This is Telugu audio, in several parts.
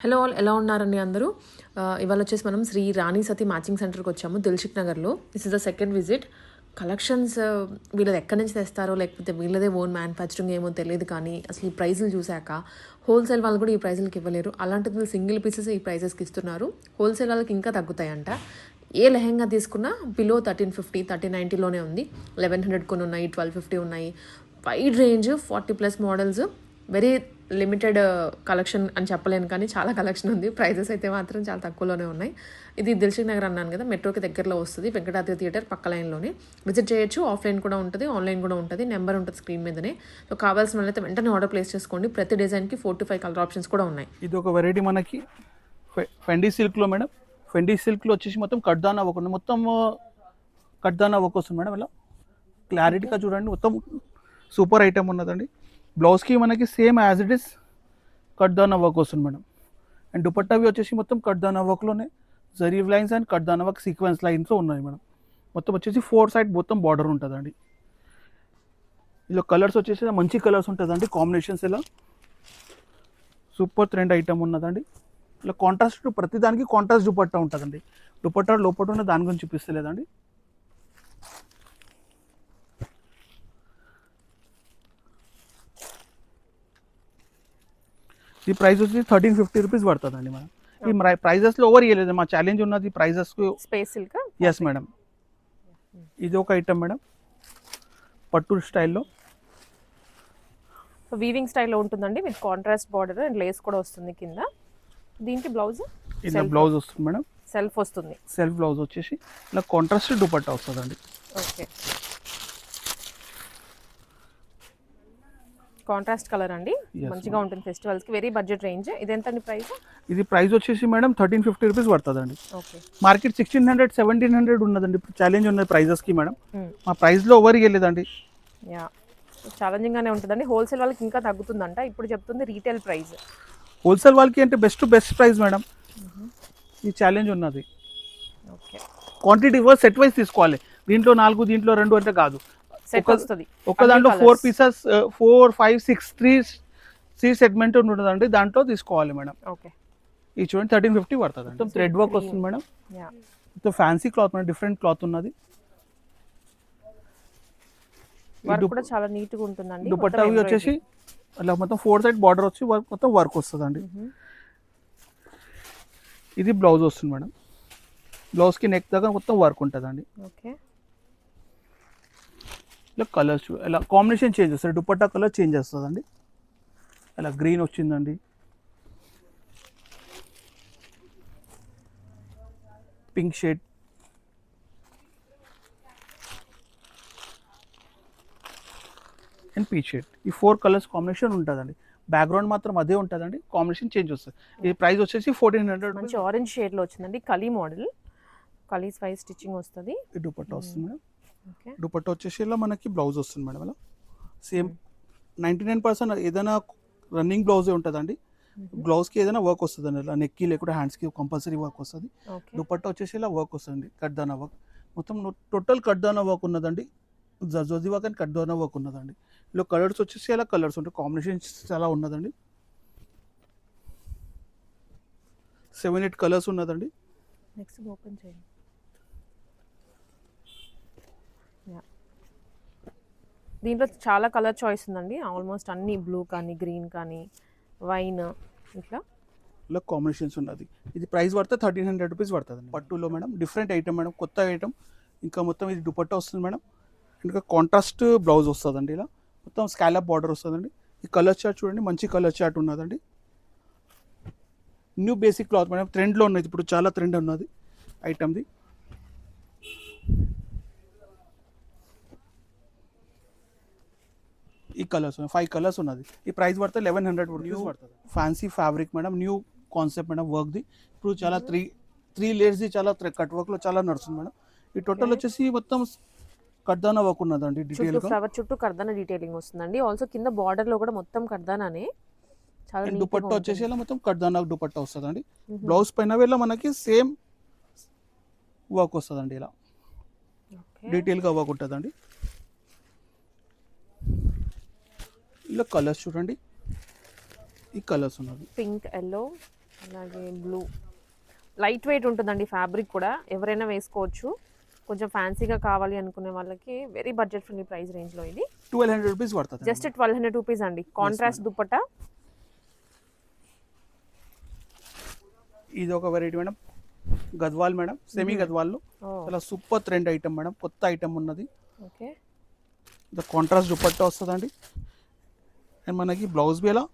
హలో ఆల్, ఎలా ఉన్నారండి అందరూ? ఇవాళ వచ్చేసి మనం శ్రీ రాణి సతి మ్యాచింగ్ సెంటర్కి వచ్చాము దిల్షుక్ నగర్లో. This is the second visit. Collections వీళ్ళది ఎక్కడి నుంచి తెస్తారో లేకపోతే వీళ్ళదే ఓన్ మ్యానుఫ్యాక్చరింగ్ ఏమో తెలియదు, కానీ అసలు ఈ ప్రైజులు చూశాక హోల్సేల్ వాళ్ళు కూడా ఈ ప్రైజులకి ఇవ్వలేరు. అలాంటిది వీళ్ళు సింగిల్ పీసెస్ ఈ ప్రైజెస్కి ఇస్తున్నారు. హోల్సేల్ వాళ్ళకి ఇంకా తగ్గుతాయంట. ఏ లెహెంగా తీసుకున్నా బిలో 1350 1390లోనే ఉంది. 1100 కొన్ని ఉన్నాయి, 1250 ఉన్నాయి. Wide range, 40+ models. Very limited collection అని చెప్పలేను, కానీ చాలా కలెక్షన్ ఉంది. ప్రైజెస్ అయితే మాత్రం చాలా తక్కువలోనే ఉన్నాయి. ఇది దిల్షుక్ నగర్ అన్నాను కదా, మెట్రోకి దగ్గరలో వస్తుంది. వెంకటాద్రి థియేటర్ పక్క లైన్లోనే విజిట్ చేయొచ్చు. ఆఫ్లైన్ కూడా ఉంటుంది, ఆన్లైన్ కూడా ఉంటుంది. నెంబర్ ఉంటుంది స్క్రీన్ మీదనే. సో కావాల్సిన వాళ్ళైతే వెంటనే ఆర్డర్ ప్లేస్ చేసుకోండి. ప్రతి డిజైన్కి 4 to 5 కలర్ ఆప్షన్స్ కూడా ఉన్నాయి. ఇది ఒక వెరైటీ మనకి ఫెండీ సిల్క్లో మేడం. ఫెండీ సిల్క్లో వచ్చేసి మొత్తం కడ్దానా వర్క్ ఉంది. మొత్తం కడ్దానా వర్క్ వస్తుంది మేడం. ఇలా క్లారిటీగా చూడండి, మొత్తం సూపర్ ఐటమ్ ఉన్నదండి. బ్లౌజ్కి మనకి సేమ్ యాజ్ ఇట్ ఇస్ కడ్దానా వర్క్ వస్తుంది మేడం. అండ్ దుపట్టావి వచ్చేసి మొత్తం కడ్దానా వర్క్లోనే జరీవ్ లైన్స్ అండ్ కడ్దానా వర్క్ సీక్వెన్స్ లైన్స్లో ఉన్నాయి మేడం. మొత్తం వచ్చేసి 4 సైడ్ మొత్తం బార్డర్ ఉంటుందండి. ఇలా కలర్స్ వచ్చేసి మంచి కలర్స్ ఉంటుందండి, కాంబినేషన్స్ ఇలా సూపర్ ట్రెండ్ ఐటమ్ ఉన్నదండి. ఇలా కాంట్రాస్ట్ ప్రతిదానికి కాంట్రాస్ట్ దుపట్టా ఉంటుందండి. దుపట్టా లోపల ఉన్న దాని గురించి చూపిస్తలేదండి. ఈ ప్రైస్ వచ్చి 1350 రూపీస్ పడుతుందండి మేడం. ఈ ప్రైజెస్లో ఓవర్ ఇవ్వలేదు, మా ఛాలెంజ్ ఉన్నది ప్రైజెస్కు. Space silk. Yes madam. ఇది ఒక ఐటమ్ మేడం, పట్టు స్టైల్లో. సో వీవింగ్ స్టైల్లో ఉంటుందండి, with contrast border and Lay's కూడా వస్తుంది కింద. దీనికి బ్లౌజ్ ఇలా బ్లౌజ్ వస్తుంది మేడం, సెల్ఫ్ వస్తుంది. సెల్ఫ్ బ్లౌజ్ వచ్చేసి ఇలా కాంట్రాస్ట్ దుపట్టా వస్తుందండి. ఓకే, కాంట్రాస్ట్ కలర్ అండి, మంచిగా ఉంటుంది ఫెస్టివల్స్ కి. Very budget range. ఇది ఎంత అండి ప్రైస్? ఇది ప్రైస్ వచ్చేసి మేడం 1350 రూపీస్ పడుతుందండి. ఓకే, మార్కెట్ 1600 1700 ఉన్నదండి. ఇప్పుడు ఛాలెంజ్ ఉన్నది ప్రైజెస్కి మేడం. మా ప్రైస్లో ఓవర్ ఇవ్వలేదండి. యా, ఛాలెంజింగ్ గానే ఉంటుందండి. హోల్సేల్ వాళ్ళకి ఇంకా తగ్గుతుందంట, ఇప్పుడు చెప్తుంది రీటైల్ ప్రైస్. హోల్సేల్ వాళ్ళకి అంటే బెస్ట్ ప్రైస్ మేడం. ఈ ఛాలెంజ్ ఉన్నది. Okay, quantity wise set wise తీసుకోవాలి. దీంట్లో 4 దీంట్లో 2 అంటే కాదు. సెట్ వస్తుంది. ఒక దాంట్లో 4 పీసెస్ 4 5 6 3 సెగ్మెంట్ ఉంటుందండి, దాంట్లో తీసుకోవాలి మేడం. ఓకే, ఈ చూడండి 1350 పడుతుంది. మొత్తం థ్రెడ్ వర్క్ వస్తుంది మేడం. యా, మొత్తం fancy cloth madam, different cloth ఉన్నది. వర్క్ కూడా చాలా నీట్ గా ఉంటుందండి. దుపట్టా వచ్చేసి అలా మొత్తం 4 సైడ్ బార్డర్ వచ్చి మొత్తం వర్క్ వస్తుందండి. ఇది బ్లౌజ్ వస్తుంది మేడం. బ్లౌజ్కి నెక్ దగ్గర మొత్తం వర్క్ ఉంటుందండి. ఓకే, ఇలా కలర్స్ ఇలా కాంబినేషన్ చేంజ్ వస్తుంది, దుపట్టా కలర్ చేంజ్ వస్తుందండి. ఇలా గ్రీన్ వచ్చిందండి, pink shade, and peach shade. ఈ 4 కలర్స్ కాంబినేషన్ ఉంటుందండి. బ్యాక్గ్రౌండ్ మాత్రం అదే ఉంటుందండి, కాంబినేషన్ చేంజ్ వస్తుంది. ఈ ప్రైస్ వచ్చేసి 1400. మంచి ఆరెంజ్ షేడ్ లో వచ్చిందండి, కలీ మోడల్. కలీ స్పైస్ స్టిచ్చింగ్ వస్తుంది. ఈ దుపట్టా వస్తుంది మేడం. ఓకే, దుపట్టా వచ్చేసి ఇలా మనకి బ్లౌజ్ వస్తుంది మేడం. ఇలా సేమ్ 99% ఏదైనా రన్నింగ్ బ్లౌజే ఉంటుందండి. బ్లౌజ్కి ఏదైనా వర్క్ వస్తుందండి, ఇలా నెక్కి లేకుండా హ్యాండ్స్కి కంపల్సరీ వర్క్ వస్తుంది. దుపట్టా వచ్చేసి ఇలా వర్క్ వస్తుంది, కడ్దానా వర్క్. మొత్తం టోటల్ కడ్దానా వర్క్ ఉన్నదండి. జర్దోజీ వర్క్ అండ్ కడ్దానా వర్క్ ఉన్నదండి. ఇలా కలర్స్ వచ్చేసి అలా కలర్స్ ఉంటాయి, కాంబినేషన్స్ చాలా ఉన్నదండి. 7-8 కలర్స్ ఉన్నదండి. నెక్స్ట్ ఓపెన్ చేయండి. దీంట్లో చాలా కలర్ చాయిస్ ఉందండి, ఆల్మోస్ట్ అన్ని బ్లూ కానీ గ్రీన్ కానీ వైన్ ఇట్లా ఇలా కాంబినేషన్స్ ఉన్నది. ఇది ప్రైస్ పడితే 1300 రూపీస్ పడుతుంది పట్టులో మేడం. డిఫరెంట్ ఐటమ్ మేడం, కొత్త ఐటమ్. ఇంకా మొత్తం ఇది దుపట్టా వస్తుంది మేడం. ఇంకా కాంట్రాస్ట్ బ్లౌజ్ వస్తుందండి. ఇలా మొత్తం స్కాలప్ బార్డర్ వస్తుందండి. ఈ కలర్ చార్ట్ చూడండి, మంచి కలర్ చార్ట్ ఉన్నదండి. న్యూ బేసిక్ క్లాత్ మేడం, ట్రెండ్లో ఉన్నది, ఇప్పుడు చాలా ట్రెండ్ ఉన్నది ఐటమ్ది. ఈ కలర్స్ 5 కలర్స్ ఉన్నది. ఈ ప్రైస్ పడితే 1100 రూపీస్ పడుతుంది. Fancy fabric madam, new concept madam వర్క్ది. ఇప్పుడు చాలా 3 లేయర్స్ది చాలా కట్ వర్క్లో చాలా నడుస్తుంది మేడం. ఈ టోటల్ వచ్చేసి మొత్తం కడ్దానా వర్క్ ఉన్నదండి, డీటెయిల్ గా. ఫ్లవర్ చుట్టూ కర్దానా డీటెయిలింగ్ వస్తుందండి. ఆల్సో కింద బార్డర్ లో కూడా మొత్తం కర్దానానే. చాలా దుపట్టా వచ్చేసి ఇలా మొత్తం కడ్దానా దుపట్టా వస్తుందండి. బ్లౌజ్ పైన వెళ్ళ మనకి సేమ్ వర్క్ వస్తుందండి. ఇలా డీటెయిల్ గా వర్క్ ఉంటుందండి. ఇలా కలర్స్ చూడండి, ఈ కలర్స్ ఉన్నది. పింక్, ఎల్లో, అలాగే బ్లూ లైట్ వెయిట్ ఉంటుందండి ఫ్యాబ్రిక్ కూడా, ఎవరైనా వేసుకోవచ్చు. కొంచెం ఫ్యాన్సీగా కావాలి అనుకునే వాళ్ళకి వెరీ బడ్జెట్ ఫ్రెండ్లీ ప్రైస్ రేంజ్లో ఇది. 1200 రూపీస్ పడుతుంది. జస్ట్ 1200 రూపీస్ అండి. కాంట్రాస్ట్ దుపట్టా. ఇది ఒక variety madam, Gadwal madam, semi గద్వాల్లో చాలా సూపర్ ట్రెండ్ ఐటమ్ మేడం, కొత్త ఐటమ్ ఉన్నది. ఓకే, ఇది కాంట్రాస్ట్ దుపట్టా వస్తుందండి. అండ్ మనకి బ్లౌజ్ బి ఎలా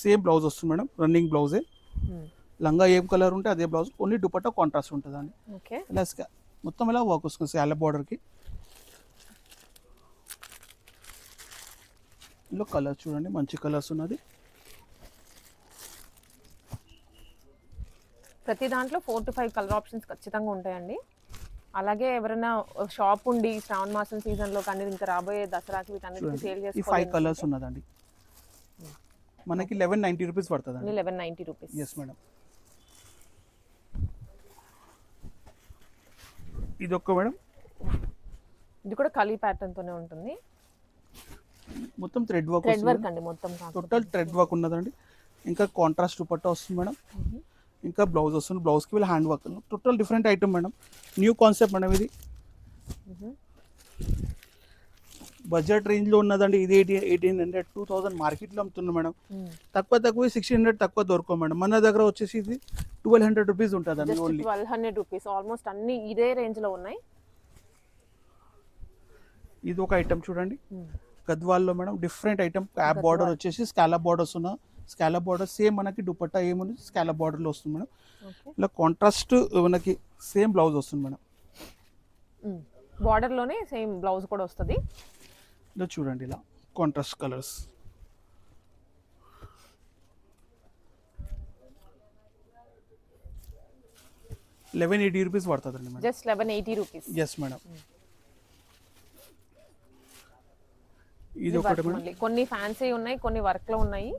సేమ్ బ్లౌజ్ వస్తుంది మేడం, రన్నింగ్ బ్లౌజే. లంగా ఏం కలర్ ఉంటే అదే బ్లౌజ్, ఓన్లీ దుపట్టా కాంట్రాస్ట్ ఉంటుందండి. ఓకే, ఇలా మొత్తం ఇలా వర్క్ వస్తుంది శాల బార్డర్కి. ఇందులో కలర్ చూడండి, మంచి కలర్స్ ఉన్నది. ప్రతి దాంట్లో 4 to 5 కలర్ ఆప్షన్స్ ఖచ్చితంగా ఉంటాయండి. అలాగే ఎవరైనా షాప్ ఉండి శ్రావణ మాసం సీజన్లో కానీ ఇంకా రాబోయే దసరాకి వీటన్నిటికీ సేల్ ఈ చేసుకోవాలి. 5 కలర్స్ ఉన్నదండి. మనకి 1190 రూపీస్ పడుతుందండి. 1190 రూపీస్. Yes madam. ఇది ఒక్క మేడం, ఇది కూడా కలీ ప్యాటర్న్ తోనే ఉంటుంది. మొత్తం థ్రెడ్ వర్క్ అండి, మొత్తం టోటల్ థ్రెడ్ వర్క్ ఉన్నదండి. ఇంకా కాంట్రాస్ట్ దుపట్టా వస్తుంది మేడం. ఇంకా బ్లౌజ్ వస్తుంది, బ్లౌజ్కి వీళ్ళ hand work, total different item madam, new concept madam. ఇది బడ్జెట్ రేంజ్లో ఉన్నదండి. ఇది 1800 2000 మార్కెట్లో అమ్ముతున్నాం మేడం. తక్కువ 1600 తక్కువ దొరకవు మేడం. మన దగ్గర వచ్చేసి ఇది 1200 రూపీస్ ఉంటుందండి ఓన్లీ. 1200 రూపీస్. ఆల్మోస్ట్ అన్ని ఇదే రేంజ్లో ఉన్నాయి. ఇది ఒక ఐటమ్ చూడండి, గద్వాల్లో madam, different item. Cap border వచ్చేసి స్కాలప్ బార్డర్స్ ఉన్న, స్కాలప్ బార్డర్ సేమ్ మనకి దుపట్టా ఏముంది స్కాలప్ బార్డర్లో వస్తుంది మేడం. ఇలా కాంట్రాస్ట్ మనకి సేమ్ బ్లౌజ్ వస్తుంది మేడం. బార్డర్లోనే సేమ్ బ్లౌజ్ కూడా వస్తుంది. ఇలా చూడండి, ఇలా కాంట్రాస్ట్ కలర్స్. ₹1180 పడుతుందండి madam. Just 1180 rupees. Yes madam. ఇది ఒకటి మేడం. కొన్ని ఫ్యాన్సీ ఉన్నాయి, కొన్ని వర్క్ లో ఉన్నాయి.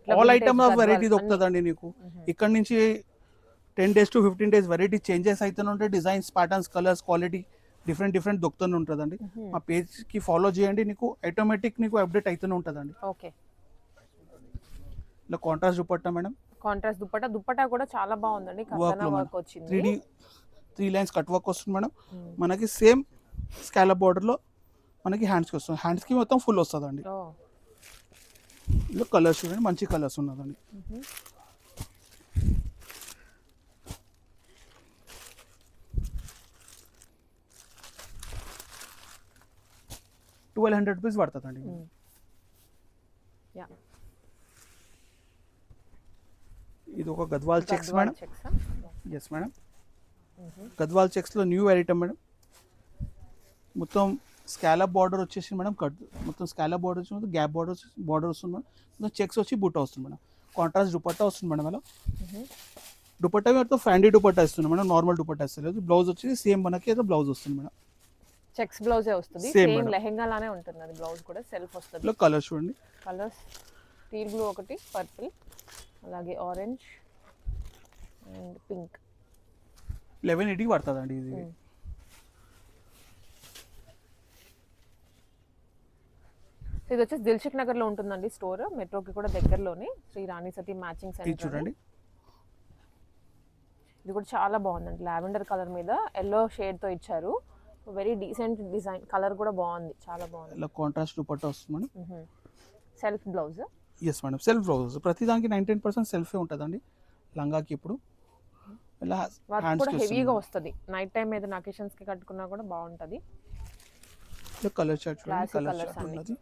ఆల్ ఐటమ్ ఆఫ్ వెరైటీ దొరుకుతుందండి నీకు. ఇక్కడ నుంచి 10 days to 15 days variety changes అయితేనే ఉంటాయి. Designs, patterns, colours, quality different దొరుకుతూనే ఉంటుందండి. మా పేజ్కి ఫాలో చేయండి, నీకు ఆటోమేటిక్ నీకు అప్డేట్ అయితేనే ఉంటుందండి. ఓకే, ఇలా contrast dupatta madam. Contrast dupatta కూడా చాలా బాగుందండి. వర్క్ వచ్చింది, 3 lines కట్ వర్క్ వస్తుంది మేడం. మనకి సేమ్ స్కాలప్ బార్డర్లో మనకి హ్యాండ్స్కి వస్తుంది, హ్యాండ్స్కి మొత్తం ఫుల్ వస్తుందండి. ఇలా కలర్స్ చూడండి, మంచి కలర్స్ ఉన్నదండి. ₹1200 పడుతుందండి. ఇది ఒక Gadwal checks madam. Yes madam, Gadwal చెక్స్లో న్యూ ఐటమ్ మేడం. మొత్తం స్కాలప్ బార్డర్ వచ్చేసి మేడం, మొత్తం స్కాలప్ బార్డర్ వచ్చి గ్యాప్ బార్డర్ వస్తుంది మేడం. మొత్తం చెక్స్ వచ్చి బుట్ట వస్తుంది మేడం. కాంట్రాస్ట్ దుపట్టా వస్తుంది మేడం. అలా దుపట్టా మొత్తం ఫ్యాండీ దుపట్టా ఇస్తుంది మేడం, నార్మల్ దుపట్టా ఇస్తలేదు. బ్లౌజ్ వచ్చి సేమ్ మనకి ఏదో బ్లౌజ్ వస్తుంది మేడం. చెక్స్ బ్లౌజే వస్తుంది, సేమ్ లెహంగా లానే ఉంటుంది. అది బ్లౌజ్ కూడా సెల్ఫ్ వస్తుంది. ఇలా కలర్స్ చూడండి, కలర్స్ టీల్ బ్లూ ఒకటి, పర్పుల్, అలాగే ఆరెంజ్ అండ్ పింక్. 1180 పడుతుందండి ఇది. ఇది వచ్చేసి దిల్సుఖ్ నగర్ లో ఉంటుందండి స్టోర్, మెట్రోకి కూడా దగ్గరలోనే, శ్రీ రాణి సతి మ్యాచింగ్ సెంటర్. చూడండి, ఇది కూడా చాలా బాగుందండి. లావెండర్ కలర్ మీద ఎల్లో షేడ్ తో ఇచ్చారు. వెరీ డీసెంట్ డిజైన్, కలర్ కూడా బాగుంది, చాలా బాగుంది. ఇలా కాంట్రాస్ట్ దుపట్టా వస్తుంది madam. Self blouse. Yes madam, self blouse. ప్రతి దానికి 19% సెల్ఫే ఉంటుందండి లంగాకి. ఇప్పుడు ఇలా వర్క్ కూడా హెవీగా వస్తుంది. నైట్ టైం ఏదైనా అకేషన్స్ కి కట్టుకున్నా కూడా బాగుంటది. ఇలా కలర్ చార్ట్ చూడండి, కలర్ చార్ట్ ఉన్నది.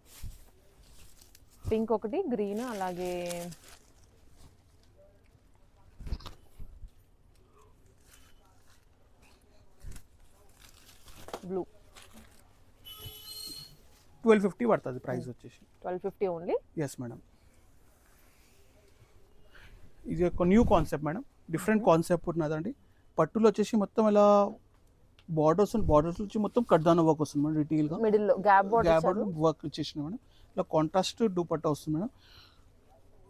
పింక్ ఒకటి, గ్రీన్, అలాగే బ్లూ. 1250 పడుతుంది ప్రైస్ వచ్చేసి. 1250 ఓన్లీ. Yes madam. ఇది ఒక new concept madam, different concept ఉన్నదండి. పట్టులో వచ్చేసి మొత్తం ఇలా బార్డర్స్ వచ్చి మొత్తం కడ్దానా వర్క్ వస్తుంది మేడం. రిటీల్గా మిడిల్లో గ్యాప్ బార్డర్ వర్క్ ఇచ్చేసిన మేడం. ఇలా కాంట్రాస్ట్ దుపట్టా వస్తుంది మేడం.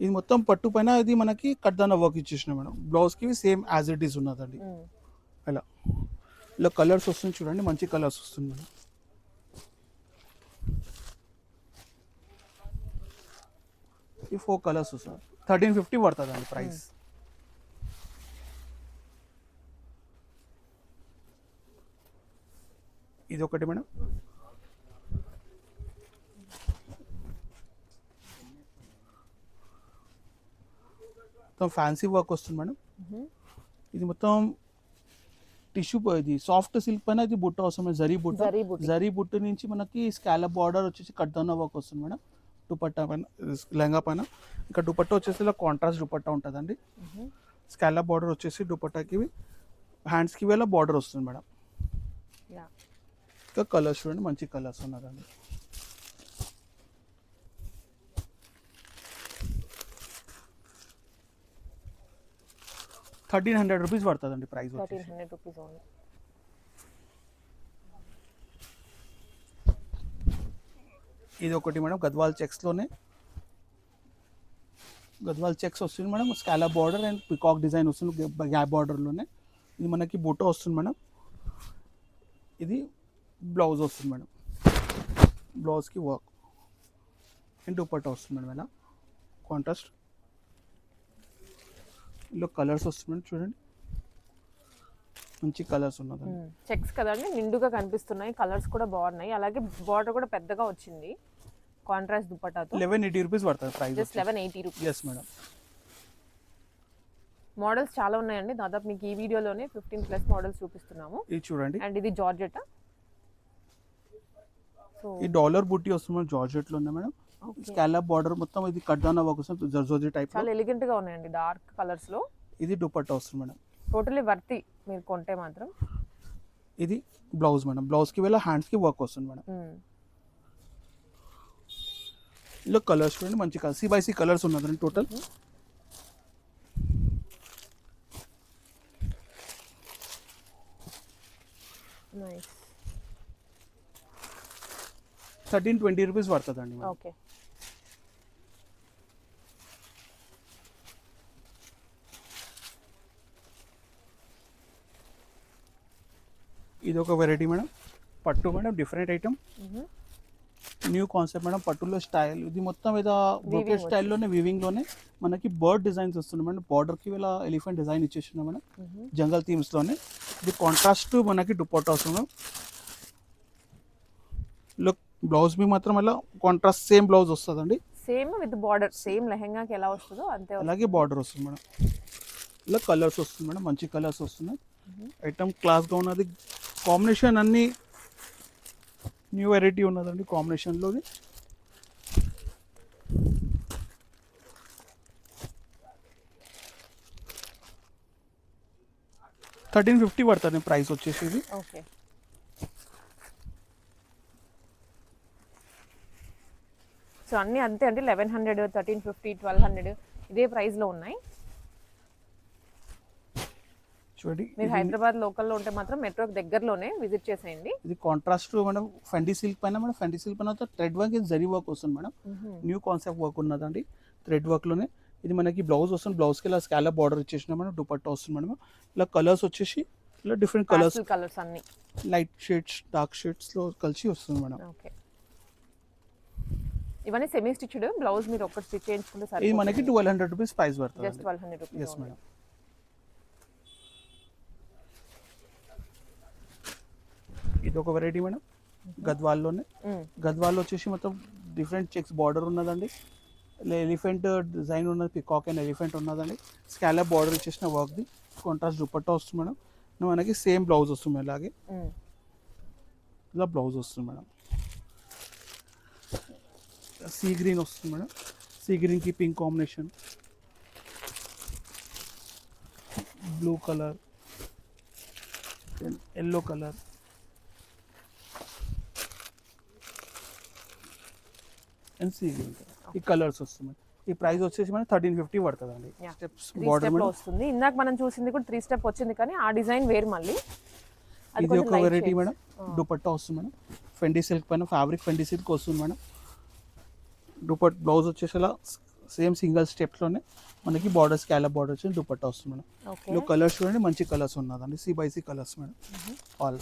ఇది మొత్తం పట్టు పైన ఇది మనకి కడ్దానా వర్క్ ఇచ్చేసిన మేడం. బ్లౌజ్కి సేమ్ యాజ్ ఇట్ ఈస్ ఉన్నదండి. ఇలా ఇలా కలర్స్ వస్తుంది చూడండి, మంచి కలర్స్ వస్తుంది మేడం. ఈ 4 కలర్స్ వస్తుంది. 1350 పడుతుంది అండి ప్రైస్. ఇది ఒకటి మేడం. మొత్తం ఫ్యాన్సీ వర్క్ వస్తుంది మేడం. ఇది మొత్తం టిష్యూ, ఇది సాఫ్ట్ సిల్క్ పైన ఇది బుట్ట వస్తుంది, జరీ బుట్ట. జరీ బుట్ట. జరీ బుట్ట నుంచి మనకి స్కాలప్ బార్డర్ వచ్చేసి కట్దానా వర్క్ వస్తుంది మేడం. దుపట్టా పైన, లెహంగా పైన. ఇంకా దుపట్టా వచ్చేసి ఇలా కాంట్రాస్ట్ దుపట్టా ఉంటుందండి. స్కాలప్ బార్డర్ వచ్చేసి దుపట్టాకి, హ్యాండ్స్కి ఇలా బార్డర్ వస్తుంది మేడం. ఇంకా కలర్స్ చూడండి, మంచి కలర్స్ ఉన్నదండి. ₹1300 పడుతుందండి ప్రైస్. 1300 rupees only. ఇది ఒకటి మేడం, గద్వాల్ చెక్స్లోనే. గద్వాల్ చెక్స్ వస్తుంది madam, scallop border and peacock design వస్తుంది గ్యాప్ బార్డర్లోనే. ఇది మనకి బూటో వస్తుంది మేడం. ఇది బ్లౌజ్ వస్తుంది మేడం, బ్లౌజ్కి వర్క్ అండ్ దుపట్టా వస్తుంది మేడం ఇలా కాంట్రాస్ట్. ఇందులో కలర్స్ వస్తుంది చూడండి, మంచి కలర్స్ ఉన్నదండి. చెక్స్ కదండి, నిండుగా కనిపిస్తున్నాయి, కలర్స్ కూడా బాగున్నాయి. అలాగే బార్డర్ కూడా పెద్దగా వచ్చింది కాంట్రాస్ట్ దుపట్టాతో. ₹1180 పడుతుంది price. Just 1180 rupees. Yes madam. Models చాలా ఉన్నాయండి, దాదాపు మీకు ఈ వీడియోలోనే 15+ మోడల్స్ చూపిస్తున్నాము. ఇది చూడండి, అండ్ ఇది జార్జెట్. సో ఈ డాలర్ బుట్టి వస్తుంది మేడం, జార్జెట్ లో ఉన్నాయి మేడం. స్కాలప్ బార్డర్ మొత్తం ఇది కట్దానా వర్క్ వస్తుంది, జర్జోజీ టైప్. చాలా ఎలిగెంట్ గా ఉన్నాయండి, డార్క్ కలర్స్ లో. ఇది దుపట్టా వస్తుంది మేడం. టోటలీ వర్తి మీరు కొంటే మాత్రం. ఇది బ్లౌజ్ మేడం, బ్లౌజ్ కి వెళ్ళి హ్యాండ్స్ కి వర్క్ వస్తుంది మేడం. ఇందులో కలర్స్ చూడండి, మంచి కలర్, C/C కలర్స్ ఉన్నదండి టోటల్. నైస్. 1320 పడుతుందండి మేడం. ఓకే. ఇది ఒక వెరైటీ మేడం, పట్టు madam, different item, new concept madam. పట్టులో స్టైల్ ఇది మొత్తం ఏదో బ్రోకెట్ స్టైల్లోనే, వీవింగ్లోనే మనకి బర్డ్ డిజైన్స్ వస్తుంది మేడం. బార్డర్కి ఇలా ఎలిఫెంట్ డిజైన్ ఇచ్చేస్తున్నాం మేడం, జంగల్ థీమ్స్లోనే. ఇది కాంట్రాస్ట్ మనకి దుపట్టా వస్తుంది. లుక్ బ్లౌజ్ మీ మాత్రం అలా కాంట్రాస్ట్ సేమ్ బ్లౌజ్ వస్తుందండి, సేమ్ విత్ బార్డర్, సేమ్ లెహంగాకి ఎలా వస్తుందో అంతే. అలాగే బార్డర్ వస్తుంది మేడం. ఇలా కలర్స్ వస్తుంది మేడం, మంచి కలర్స్ వస్తున్నాయి. ఐటమ్ క్లాస్గా ఉన్నది, కాంబినేషన్ అన్నీ న్యూ వెరైటీ ఉన్నదండి కాంబినేషన్లోది. $1350 పడుతుంది ప్రైస్ వచ్చేసి ఇది. ఓకే. సో అన్నీ అంతే అండి, 1100, 1350, 1200 ఇదే ప్రైస్లో ఉన్నాయి. చూడండి, మీరు హైదరాబాద్ లోకల్లో ఉంటే మాత్రం మెట్రోకి దగ్గరలోనే విజిట్ చేసేయండి. ఇది కాంట్రాస్ట్ మేడం, ఫెండీ సిల్క్ పైన మేడం. ఫెండీ సిల్క్ పైన థ్రెడ్ వర్క్, జరీ వర్క్ వస్తుంది మేడం. న్యూ కాన్సెప్ట్ వర్క్ ఉన్నదండి థ్రెడ్ వర్క్లోనే. ఇది మనకి బ్లౌజ్ వస్తుంది, బ్లౌజ్కి ఇలా స్కాలప్ బార్డర్ ఇచ్చేసిన మేడం, దుపట్టా వస్తుంది మేడం. ఇలా కలర్స్ వచ్చేసి ఇలా డిఫరెంట్ కలర్స్ అన్ని లైట్ షేడ్స్, డార్క్ షేడ్స్లో కలిసి వస్తుంది మేడం. ఓకే. ఇవన్నీ సెమీ స్టిచ్డ్, బ్లౌజ్ మీరు ఒక్కటి స్టిచ్ చేయించుకుంటే సరే. ఇది మనకి ₹1200 ప్రైస్ పడుతుంది. Just 1200 rupees. Yes madam. ఇది ఒక వెరైటీ మేడం, గద్వాల్లోనే. గద్వాల్లో వచ్చేసి మొత్తం డిఫరెంట్ చెక్స్ బార్డర్ ఉన్నదండి. ఎలిఫెంట్ డిజైన్ ఉన్నది, పికాక్ అండ్ ఎలిఫెంట్ ఉన్నదండి. స్కాలప్ బార్డర్ ఇచ్చేసిన వర్క్ది, కాంట్రాస్ట్ దుపట్టా వస్తుంది మేడం. మనకి సేమ్ బ్లౌజ్ వస్తుంది ఇలాగే, ఇలా బ్లౌజ్ వస్తుంది మేడం. సీ గ్రీన్ వస్తుంది మేడం, సీ గ్రీన్కి pink combination, blue colour, yellow colour, and sea green. ఈ కలర్స్ వస్తుంది. ఈ ప్రైస్ వచ్చేసి మనకి 1350 పడుతుంది అండి. స్టెప్స్ బార్డర్ వస్తుంది. ఇందాక మనం చూసింది కూడా 3 స్టెప్ వచ్చింది, కానీ ఆ డిజైన్ వేరు మళ్ళీ. ఇది ఒక వెరైటీ మేడం, దుపట్టా వస్తుంది మేడం. ఫెండీ సిల్క్ పైన ఫ్యాబ్రిక్ ఫెండీ సిల్క్ వస్తుంది మేడం. బ్లౌజ్ వచ్చేసి అలా సేమ్ సింగిల్ స్టెప్లోనే మనకి బార్డర్, స్కాలప్ బార్డర్ వచ్చి దుపట్టా వస్తుంది మేడం. ఇందులో కలర్స్ చూడండి, మంచి కలర్స్ ఉన్నదండి, C/C కలర్స్ మేడం. ఆల్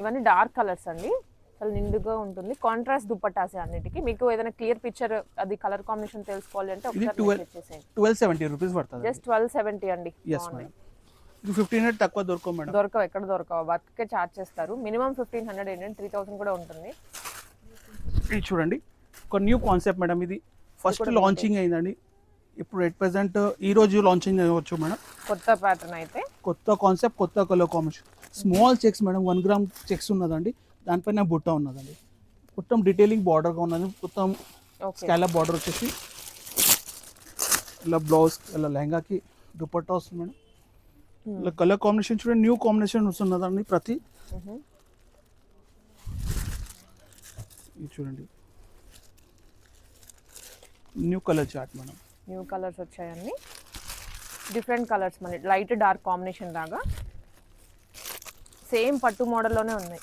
ఇవన్నీ డార్క్ కలర్స్ అండి, చాలా నిండుగా ఉంటుంది. కాంట్రాస్ట్ దుపట్టాసే అన్నిటికి. మీకు ఏదైనా క్లియర్ పిక్చర్ అది కలర్ కాంబినేషన్ తెలుసుకోవాలి అంటే ఒకసారి 1270 రూపీస్ పడుతుంది. జస్ట్ 1270 అండి. Yes madam. ఇది 1500 తక్కువ దొరకవు మేడం. దొరకవు, ఎక్కడ దొరకవు, వర్క్కే ఛార్జ్ చేస్తారు. మినిమం 1500 ఏంటంటే 3000 కూడా ఉంటుంది. ఇది చూడండి ఒక న్యూ కాన్సెప్ట్ మేడం. ఇది ఫస్ట్ లాంచింగ్ అయిందండి. ఇప్పుడు ఎట్ ప్రెసెంట్ ఈ రోజు లాంచింగ్ అవ్వచ్చు మేడం. కొత్త ప్యాటర్న్ అయితే, కొత్త కాన్సెప్ట్, కొత్త colour combination. Small checks madam, 1 gram checks ఉన్నదండి. దానిపైన బుట్ట ఉన్నదండి. మొత్తం డీటెయిలింగ్ బార్డర్గా ఉన్నది. మొత్తం స్కాలప్ బార్డర్ వచ్చేసి ఇలా బ్లౌజ్, ఇలా లెహంగాకి దుపట్టా వస్తుంది మేడం. ఇలా కలర్ కాంబినేషన్ చూడండి, న్యూ కాంబినేషన్ వస్తున్నదండి ప్రతి. ఇది చూడండి new colour chart madam. New colours వచ్చాయన్నీ, డిఫరెంట్ కలర్స్, మళ్ళీ లైట్ డార్క్ కాంబినేషన్ లాగా సేమ్ పట్టు మోడల్లోనే ఉన్నాయి.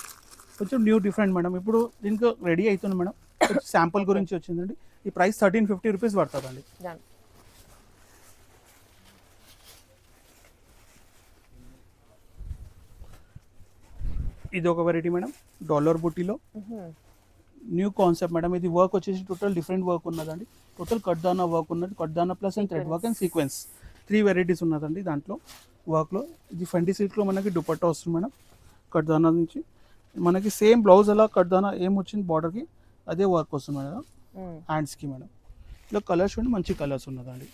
కొంచెం న్యూ డిఫరెంట్ మేడం. ఇప్పుడు దీనికి రెడీ అవుతుంది మేడం. శాంపుల్ గురించి వచ్చిందండి. ఈ ప్రైస్ 1350 రూపీస్ పడుతుందండి. ఇది ఒక వెరైటీ మేడం, డాలర్ బుట్టీలో న్యూ కాన్సెప్ట్ మేడం. ఇది వర్క్ వచ్చేసి టోటల్ డిఫరెంట్ వర్క్ ఉన్నదండి. టోటల్ కట్దానా వర్క్ ఉన్నది. కట్దానా plus and thread work and sequence 3 varieties ఉన్నదండి దాంట్లో వర్క్లో. ఇది ఫెండీ సిల్క్లో మనకి దుపట్టా వస్తుంది మేడం. కట్దానా నుంచి మనకి సేమ్ బ్లౌజ్ అలా కట్దానా ఏం వచ్చింది బార్డర్కి అదే వర్క్ వస్తుంది మేడం హ్యాండ్స్కి మేడం. ఇలా కలర్స్ చూడండి, మంచి కలర్స్ ఉన్నదండి.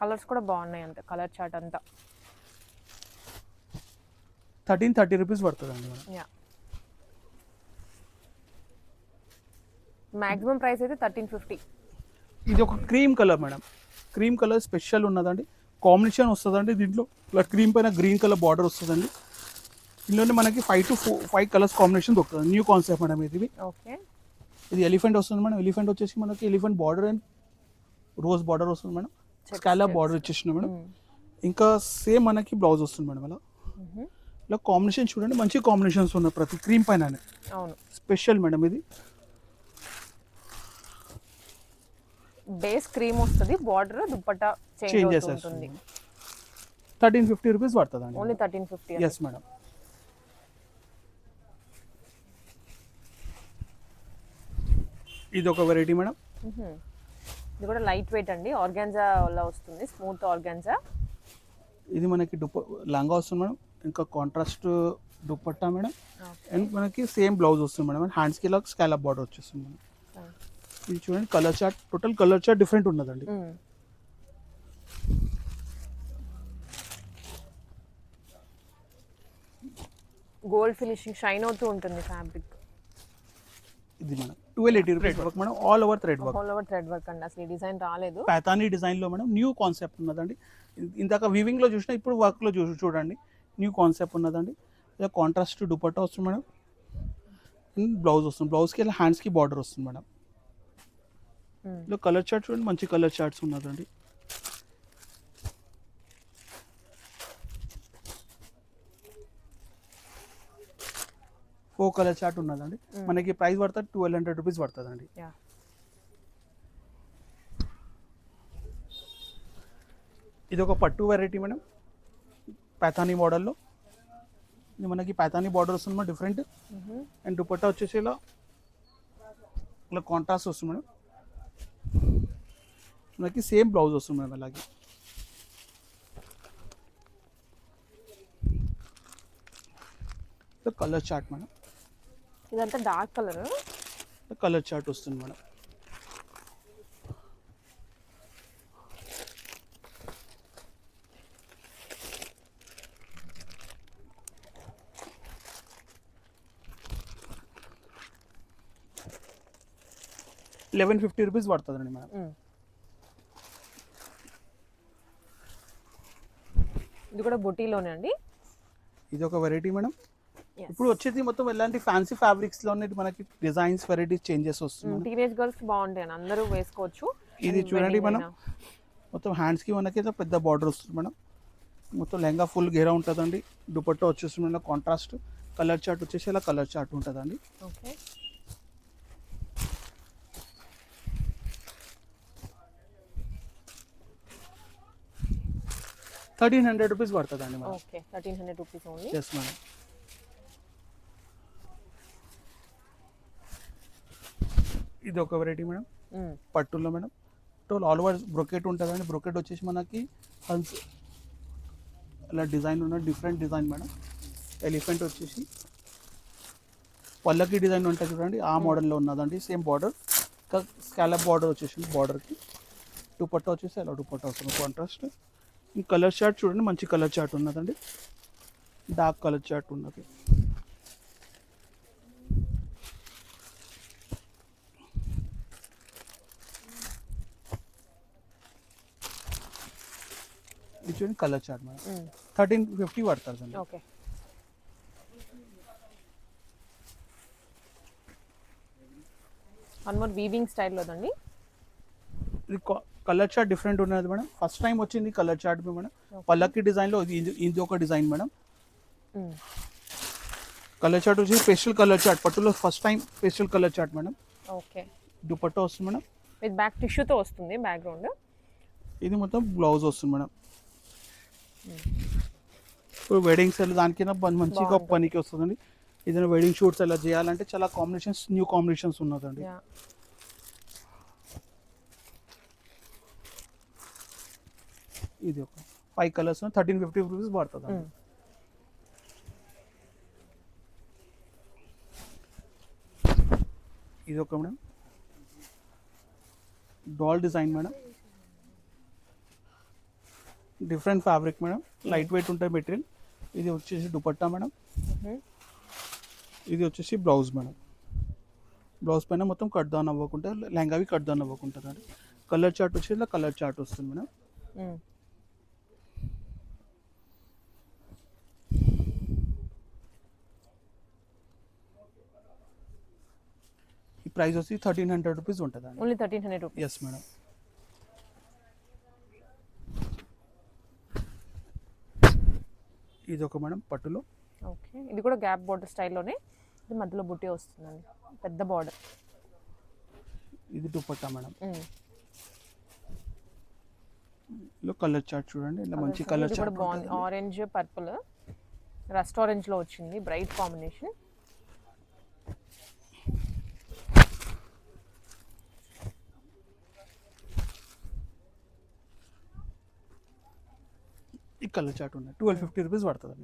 కలర్స్ కూడా బాగున్నాయి అంట, కలర్ చార్ట్ అంతా. 1330 రూపీస్ పడుతుందండి మేడం. మాక్సిమం ప్రైస్ అయితే 1350. ఇది ఒక cream colour madam. Cream colour special ఉన్నదండి. కాంబినేషన్ వస్తుందండి దీంట్లో. ఇలా క్రీమ్ పైన గ్రీన్ కలర్ బార్డర్ వస్తుందండి. ఇందులోనే మనకి 5 to 5 కలర్స్ కాంబినేషన్ దొరుకుతుంది. న్యూ కాన్సెప్ట్ మేడం ఇది. ఓకే, ఇది ఎలిఫెంట్ వస్తుంది మేడం. ఎలిఫెంట్ వచ్చేసి మనకి elephant border and rose border వస్తుంది మేడం. స్కాలప్ బార్డర్ వచ్చేసిన మేడం. ఇంకా సేమ్ మనకి బ్లౌజ్ వస్తుంది మేడం. ఇలా ఇలా కాంబినేషన్ చూడండి, మంచి కాంబినేషన్స్ ఉన్నాయి ప్రతి క్రీమ్ పైన. అవును, స్పెషల్ మేడం ఇది. బేస్ క్రీమ్ వస్తుంది, బార్డర్ దుపట్టా చేంజ్ అవుతుంది. 1350 రూపీస్ పడుతుందండి. ఓన్లీ 1350. Yes madam. ఇది ఒక వెరైటీ మేడం. ఇది కూడా లైట్ వెయిట్ అండి, ఆర్గాన్జా వల్ల వస్తుంది, స్మూత్ ఆర్గాన్జా. ఇది మనకి లంగా వస్తుంది మేడం. ఇంకా కాంట్రాస్ట్ దుపట్టా మేడం. అండ్ మనకి సేమ్ బ్లౌజ్ వస్తుంది మేడం. హ్యాండ్స్కి ఇలా స్కాలప్ బార్డర్ వచ్చేస్తుంది మేడం. ఇది చూడండి colour chart, total colour chart different ఉన్నదండి. గోల్డ్ ఫినిషింగ్ షైన్ అవుతూ ఉంటుంది ఫ్యాబ్రిక్. ఇది madam 1280 rupees work madam. All over thread work. All over thread work అండి. అసలు ఈ డిజైన్ రాలేదు. పాతానీ డిజైన్ లో మేడం న్యూ కాన్సెప్ట్ ఉన్నదండి. ఇందాక వీవింగ్ లో చూసినా ఇప్పుడు వర్క్ లో చూడండి న్యూ కాన్సెప్ట్ ఉన్నదండి. ఇలా కాంట్రాస్ట్ దుపట్టా వస్తుంది మేడం. బ్లౌజ్ వస్తుంది. బ్లౌజ్కి ఇలా హ్యాండ్స్కి బార్డర్ వస్తుంది మేడం. ఇలా కలర్ చార్ట్ చూడండి, మంచి కలర్ చార్ట్స్ ఉన్నదండి. ఫోర్ కలర్ చార్ట్ ఉన్నదండి. మనకి ప్రైస్ పడుతుంది 1200 రూపీస్ పడుతుందండి. ఇది ఒక పట్టు వెరైటీ మేడం, పాతానీ మోడల్లో. ఇది మనకి పాతానీ బార్డర్ వస్తుంది మేడం, డిఫరెంట్. అండ్ దుపట్టా వచ్చేసి ఇలా ఇలా కాంట్రాస్ట్ వస్తుంది మేడం. మనకి సేమ్ బ్లౌజ్ వస్తుంది మేడం. అలాగే కలర్ చార్ట్ మేడం. ఇదంతా డార్క్ కలర్. కలర్ చార్ట్ వస్తుంది మేడం. $1150 రూపీస్ పడుతుందండి మేడం. ఇది కూడా బొటీలోనే అండి. ఇది ఒక వెరైటీ మేడం. ఇప్పుడు వచ్చేది మొత్తం ఎలాంటి ఫ్యాన్సీ ఫ్యాబ్రిక్స్ లోనే మనకి డిజైన్స్ వెరైటీస్ చేంజెస్ వస్తుంది. టీనేజ్ గర్ల్స్ బాగుంటాయి, అందరూ వేసుకోవచ్చు. ఇది చూడండి మనం మొత్తం హ్యాండ్స్ కి మనకి పెద్ద బార్డర్ వస్తుంది మేడం. మొత్తం లెహంగా ఫుల్ గేరా ఉంటుందండి. దుపట్టా వచ్చేస్తుంది మేడం కాంట్రాస్ట్. కలర్ చార్ట్ వచ్చేసి ఇలా కలర్ చార్ట్ ఉంటుందండి. ఓకే, $1300 రూపీస్ పడుతుందండి madam. Okay, 1300 rupees only. Yes madam. ఇది ఒక వెరైటీ మేడం. పట్టులో మేడం. టోల్ ఆల్ ఓవర్ బ్రొకెట్ ఉంటుందండి. బ్రొకెట్ వచ్చేసి మనకి హన్స్ అలా డిజైన్ ఉన్న డిఫరెంట్ డిజైన్ మేడం. ఎలిఫెంట్ వచ్చేసి పల్లకి డిజైన్ ఉంటుంది చూడండి, ఆ మోడల్లో ఉన్నదండి. సేమ్ బార్డర్, స్కాలప్ బార్డర్ వచ్చేసింది. బార్డర్కి దుపట్టా వచ్చేసి అలా దుపట్టా వస్తుంది కాంట్రాస్ట్. ఈ కలర్ చార్ట్ చూడండి, మంచి కలర్ చార్ట్ ఉన్నదండి. డార్క్ కలర్ చార్ట్ ఉన్నది. ఇది చూడండి కలర్ చార్ట్ మేడం. 1350 పడుతుంది. ఓకే. వన్ మోర్ వీవింగ్ స్టైల్లోదండి. ఇది కలర్ చార్ట్ డిఫరెంట్ ఉన్నది మేడం. ఫస్ట్ టైం వచ్చింది కలర్ చార్ట్ మేడం. పల్లకి డిజైన్లో ఇది ఒక డిజైన్ మేడం. కలర్ చార్ట్ వచ్చి స్పెషల్ కలర్ చార్ట్, పట్టులో first time special colour chart madam. Okay. Dupatta వస్తుంది మేడం. విత్ బ్యాక్ టిష్యూతో వస్తుంది బ్యాక్గ్రౌండ్. ఇది మొత్తం బ్లౌజ్ వస్తుంది మేడం. ఇప్పుడు వెడ్డింగ్స్ దానికైనా మంచిగా పనికి వస్తుందండి. ఏదైనా వెడ్డింగ్ షూట్స్ ఎలా చేయాలంటే చాలా కాంబినేషన్స్, న్యూ కాంబినేషన్స్ ఉన్నదండి. ఇది ఒక 5 కలర్స్ 1350 రూపీస్ పడుతుంది. ఇది ఒక madam doll design madam. Different fabric madam, light weight ఉంటాయి మెటీరియల్. ఇది వచ్చేసి దుపట్టా మేడం. ఇది వచ్చేసి బ్లౌజ్ మేడం. బ్లౌజ్ పైన మొత్తం కట్ డౌన్ అవ్వకుండా, లెహంగావి కట్ డౌన్ అవ్వకుండా. కలర్ చార్ట్ వచ్చి ఇలా కలర్ చార్ట్ వస్తుంది మేడం. ఈ ప్రైస్ వచ్చి 1300 రూపీస్ ఉంటుంది. Only 1300 rupees. Yes madam. ఇది ఒక మేడం పట్టులో. ఓకే. ఇది కూడా గ్యాప్ బార్డర్ స్టైల్లోనే, ఇది మధ్యలో బుట్టి వస్తుందండి, పెద్ద బార్డర్. ఇది దుపట్టా మేడం. ఇలా కలర్ చార్ట్ చూడండి, ఇలా మంచి కలర్ చార్ట్ బాగుంది. ఆరెంజ్ పర్పుల్, రస్ట్ ఆరెంజ్ లో వచ్చింది, బ్రైట్ కాంబినేషన్. ఈ కలర్ చార్ట్ ఉన్నాయి. 1250 రూపీస్ పడుతుంది.